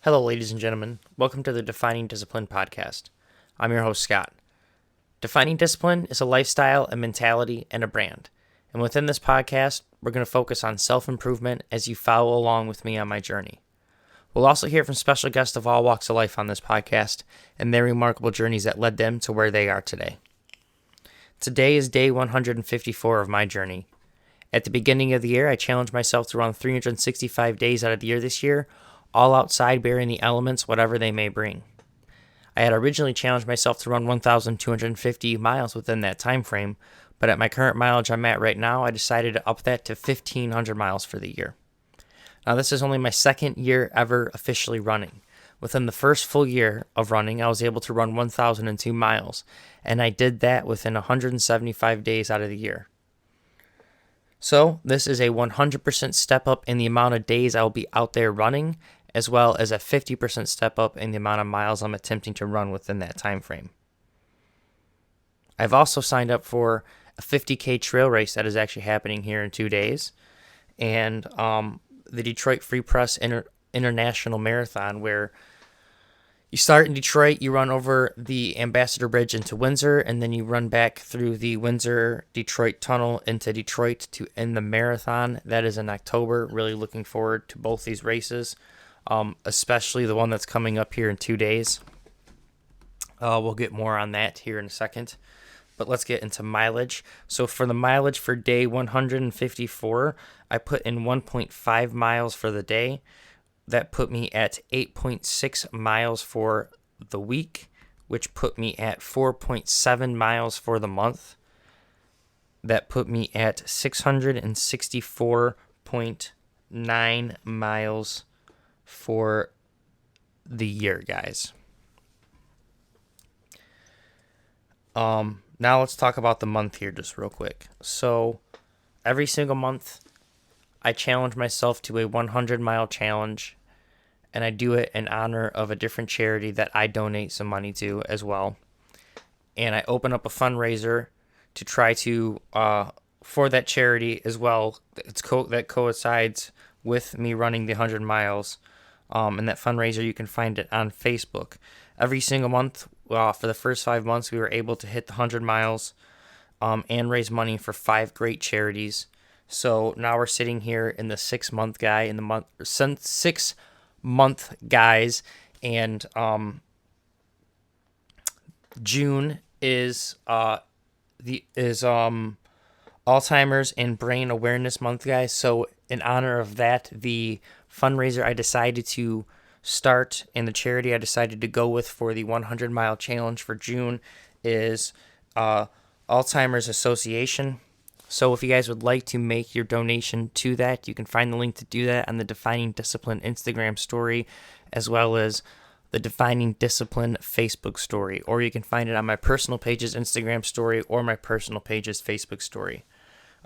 Hello, ladies and gentlemen. Welcome to the Defining Discipline podcast. I'm your host, Scott. Defining discipline is a lifestyle, a mentality, and a brand. And within this podcast, we're going to focus on self-improvement as you follow along with me on my journey. We'll also hear from special guests of all walks of life on this podcast and their remarkable journeys that led them to where they are today. Today is day 154 of my journey. At the beginning of the year, I challenged myself to run 365 days out of the year this year, all outside bearing the elements, whatever they may bring. I had originally challenged myself to run 1,250 miles within that time frame, but at my current mileage I'm at right now, I decided to up that to 1,500 miles for the year. Now, this is only my second year ever officially running. Within the first full year of running, I was able to run 1,002 miles, and I did that within 175 days out of the year. So, this is a 100% step up in the amount of days I will be out there running, as well as a 50% step up in the amount of miles I'm attempting to run within that time frame. I've also signed up for a 50K trail race that is actually happening here in 2 days, and the Detroit Free Press International Marathon, where you start in Detroit, you run over the Ambassador Bridge into Windsor, and then you run back through the Windsor-Detroit Tunnel into Detroit to end the marathon. That is in October. Really looking forward to both these races, especially the one that's coming up here in 2 days. We'll get more on that here in a second. But let's get into mileage. So for the mileage for day 154, I put in 1.5 miles for the day. That put me at 8.6 miles for the week, which put me at 4.7 miles for the month. That put me at 664.9 miles for the year, guys. Now let's talk about the month here just real quick. So every single month, I challenge myself to a 100-mile challenge, and I do it in honor of a different charity that I donate some money to as well. And I open up a fundraiser to try to, for that charity as well. That coincides with me running the 100 miles. And that fundraiser, you can find it on Facebook. Every single month, for the first 5 months, we were able to hit the 100 miles and raise money for 5 great charities. So now we're sitting here in the 6-month guys, and June is Alzheimer's and Brain Awareness Month, guys. So in honor of that, the fundraiser I decided to start and the charity I decided to go with for the 100-mile challenge for June is Alzheimer's Association. So if you guys would like to make your donation to that, you can find the link to do that on the Defining Discipline Instagram story, as well as the Defining Discipline Facebook story, or you can find it on my personal page's Instagram story or my personal page's Facebook story.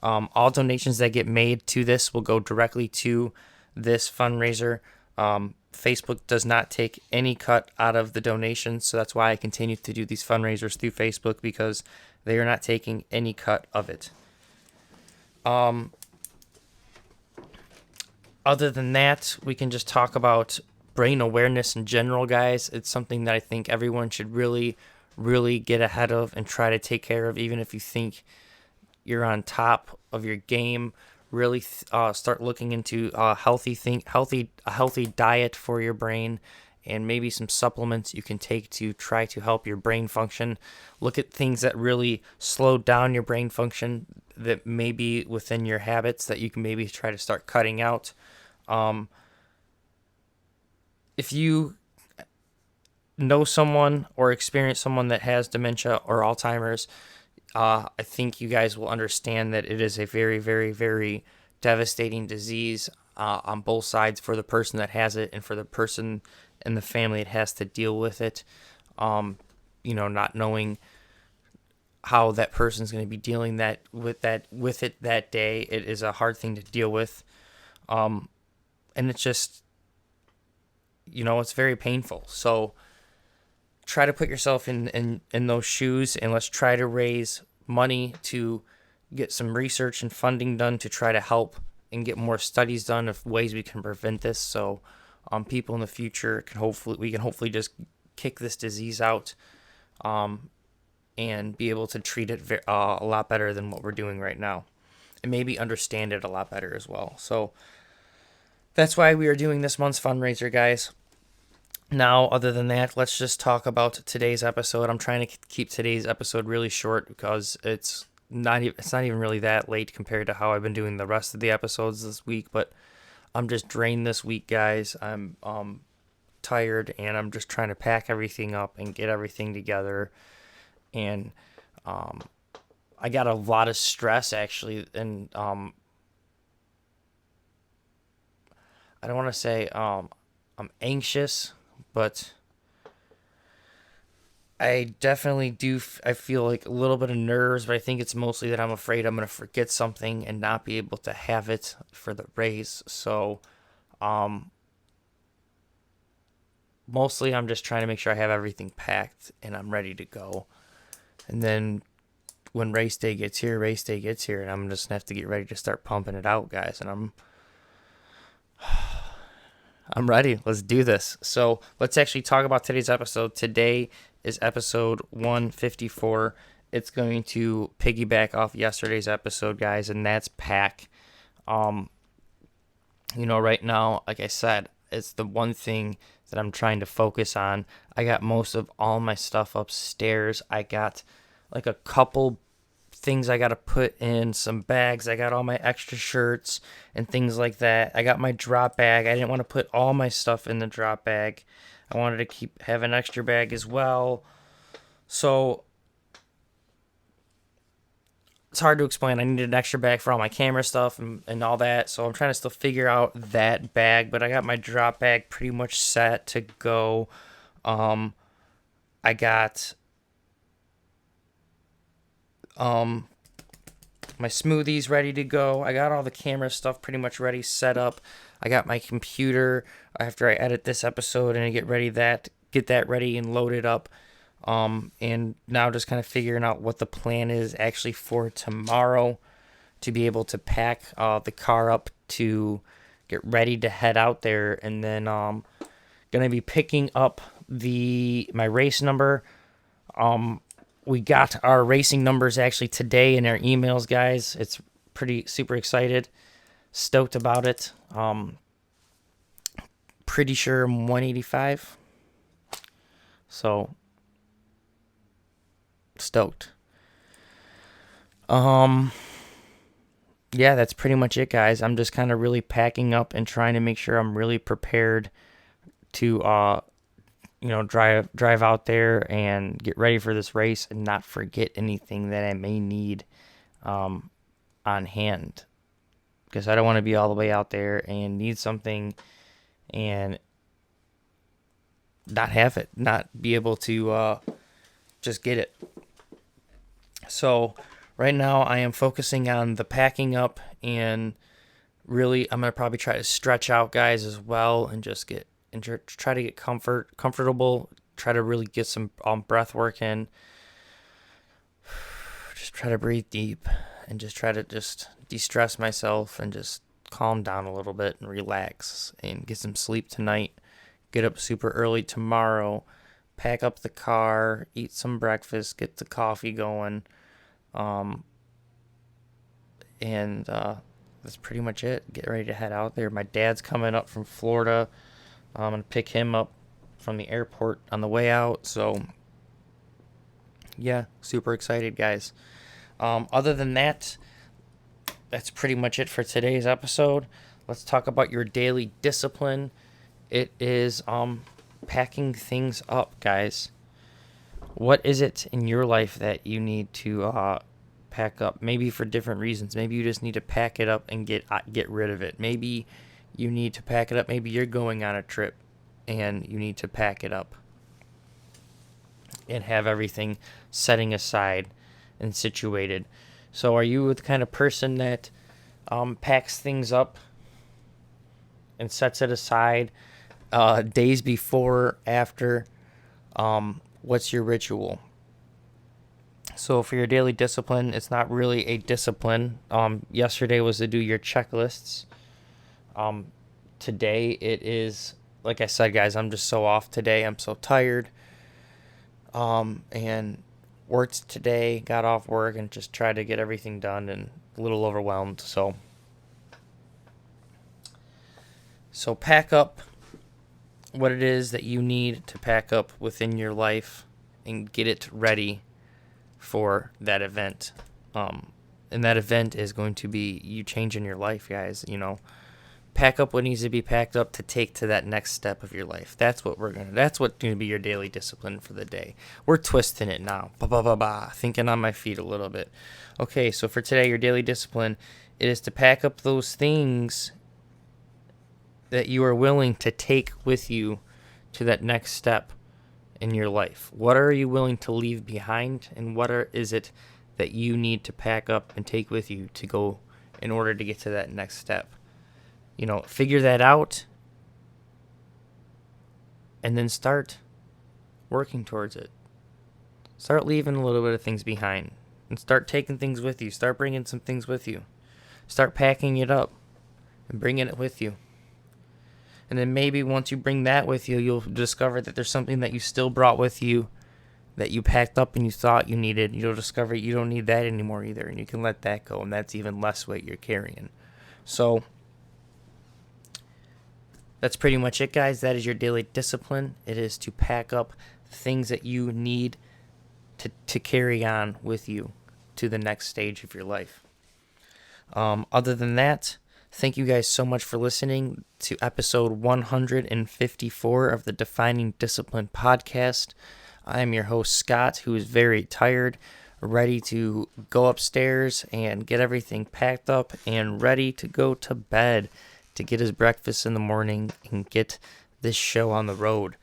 All donations that get made to this will go directly to this fundraiser. Facebook does not take any cut out of the donations, so that's why I continue to do these fundraisers through Facebook, because they are not taking any cut of it. Other than that, we can just talk about brain awareness in general, guys. It's something that I think everyone should really, really get ahead of and try to take care of, even if you think you're on top of your game. Really start looking into a healthy diet for your brain, and maybe some supplements you can take to try to help your brain function. Look at things that really slow down your brain function that may be within your habits that you can maybe try to start cutting out. If you know someone or experience someone that has dementia or Alzheimer's, I think you guys will understand that it is a very, very, very devastating disease on both sides, for the person that has it and for the person and the family that has to deal with it. Not knowing how that person's going to be dealing with it that day, it is a hard thing to deal with, and it's just, it's very painful. So try to put yourself in those shoes, and let's try to raise money to get some research and funding done to try to help and get more studies done of ways we can prevent this. So people in the future we can hopefully just kick this disease out, and be able to treat it a lot better than what we're doing right now, and maybe understand it a lot better as well. So that's why we are doing this month's fundraiser, guys. Now, other than that, let's just talk about today's episode. I'm trying to keep today's episode really short because it's not even really that late compared to how I've been doing the rest of the episodes this week, but I'm just drained this week, guys. I'm tired, and I'm just trying to pack everything up and get everything together. And I got a lot of stress, actually, and I don't want to say I'm anxious, but I definitely do. I feel like a little bit of nerves, but I think it's mostly that I'm afraid I'm going to forget something and not be able to have it for the race. So, mostly I'm just trying to make sure I have everything packed and I'm ready to go. And then when race day gets here, and I'm just going to have to get ready to start pumping it out, guys. And I'm ready. Let's do this. So let's actually talk about today's episode. Today is episode 154. It's going to piggyback off yesterday's episode, guys, and that's pack. Right now, like I said, it's the one thing that I'm trying to focus on. I got most of all my stuff upstairs. I got like a couple things I got to put in some bags. I got all my extra shirts and things like that. I got my drop bag. I didn't want to put all my stuff in the drop bag. I wanted to have an extra bag as well. So it's hard to explain. I needed an extra bag for all my camera stuff and all that. So I'm trying to still figure out that bag, but I got my drop bag pretty much set to go. I got my smoothies ready to go. I got all the camera stuff pretty much ready, set up. I got my computer after I edit this episode and I get that ready and loaded up. And now just kind of figuring out what the plan is actually for tomorrow to be able to pack the car up to get ready to head out there. And then gonna be picking up my race number. We got our racing numbers actually today in our emails, guys. It's pretty super excited, stoked about it. Pretty sure I'm 185. So stoked. Yeah, that's pretty much it, guys. I'm just kind of really packing up and trying to make sure I'm really prepared to drive out there and get ready for this race and not forget anything that I may need on hand, because I don't want to be all the way out there and need something and not have it, not be able to just get it. So right now I am focusing on the packing up, and really I'm going to probably try to stretch out, guys, as well, and just try to get comfortable, try to really get some breath work in. Just try to breathe deep and just try to just de-stress myself and just calm down a little bit and relax and get some sleep tonight. Get up super early tomorrow, pack up the car, eat some breakfast, get the coffee going. And that's pretty much it. Get ready to head out there. My dad's coming up from Florida. I'm going to pick him up from the airport on the way out. So, yeah, super excited, guys. Other than that, that's pretty much it for today's episode. Let's talk about your daily discipline. It is packing things up, guys. What is it in your life that you need to pack up? Maybe for different reasons. Maybe you just need to pack it up and get rid of it. Maybe you need to pack it up. Maybe you're going on a trip and you need to pack it up and have everything setting aside and situated. So are you the kind of person that packs things up and sets it aside days before, after? What's your ritual? So for your daily discipline, it's not really a discipline. Yesterday was to do your checklists. Today it is like I said, guys, I'm just so off today. I'm so tired. And worked today, got off work and just tried to get everything done and a little overwhelmed. So pack up what it is that you need to pack up within your life and get it ready for that event. And that event is going to be you changing your life, guys. Pack up what needs to be packed up to take to that next step of your life. That's what's going to be your daily discipline for the day. We're twisting it now. Thinking on my feet a little bit. Okay, so for today, your daily discipline, it is to pack up those things that you are willing to take with you to that next step in your life. What are you willing to leave behind, and is it that you need to pack up and take with you to go in order to get to that next step? Figure that out and then start working towards it. Start leaving a little bit of things behind and start taking things with you. Start bringing some things with you. Start packing it up and bringing it with you. And then maybe once you bring that with you, you'll discover that there's something that you still brought with you that you packed up and you thought you needed. You'll discover you don't need that anymore either, and you can let that go, and that's even less weight you're carrying. So that's pretty much it, guys. That is your daily discipline. It is to pack up things that you need to carry on with you to the next stage of your life. Other than that, thank you guys so much for listening to episode 154 of the Defining Discipline podcast. I am your host, Scott, who is very tired, ready to go upstairs and get everything packed up and ready to go to bed to get his breakfast in the morning and get this show on the road.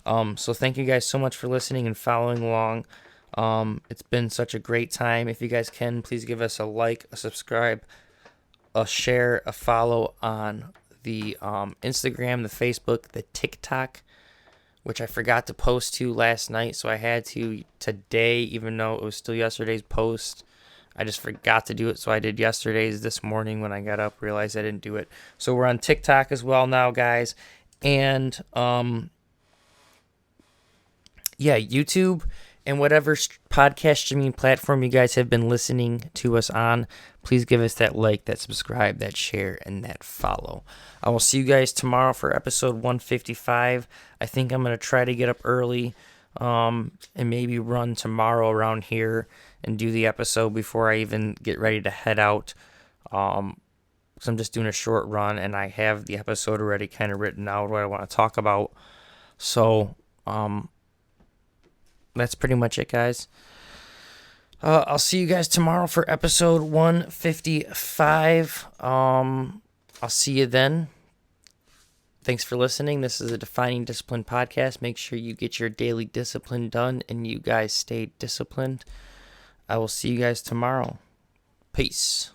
So thank you guys so much for listening and following along. It's been such a great time. If you guys can, please give us a like, a subscribe, a share, a follow on the Instagram, the Facebook, the TikTok, which I forgot to post to last night, so I had to today, even though it was still yesterday's post. I just forgot to do it, so I did yesterday's this morning when I got up, realized I didn't do it. So we're on TikTok as well now, guys. And, YouTube and whatever podcast streaming platform you guys have been listening to us on, please give us that like, that subscribe, that share, and that follow. I will see you guys tomorrow for episode 155. I think I'm going to try to get up early and maybe run tomorrow around here and do the episode before I even get ready to head out. Because I'm just doing a short run and I have the episode already kind of written out what I want to talk about. So that's pretty much it, guys. I'll see you guys tomorrow for episode 155. I'll see you then. Thanks for listening. This is a Defining Discipline podcast. Make sure you get your daily discipline done and you guys stay disciplined. I will see you guys tomorrow. Peace.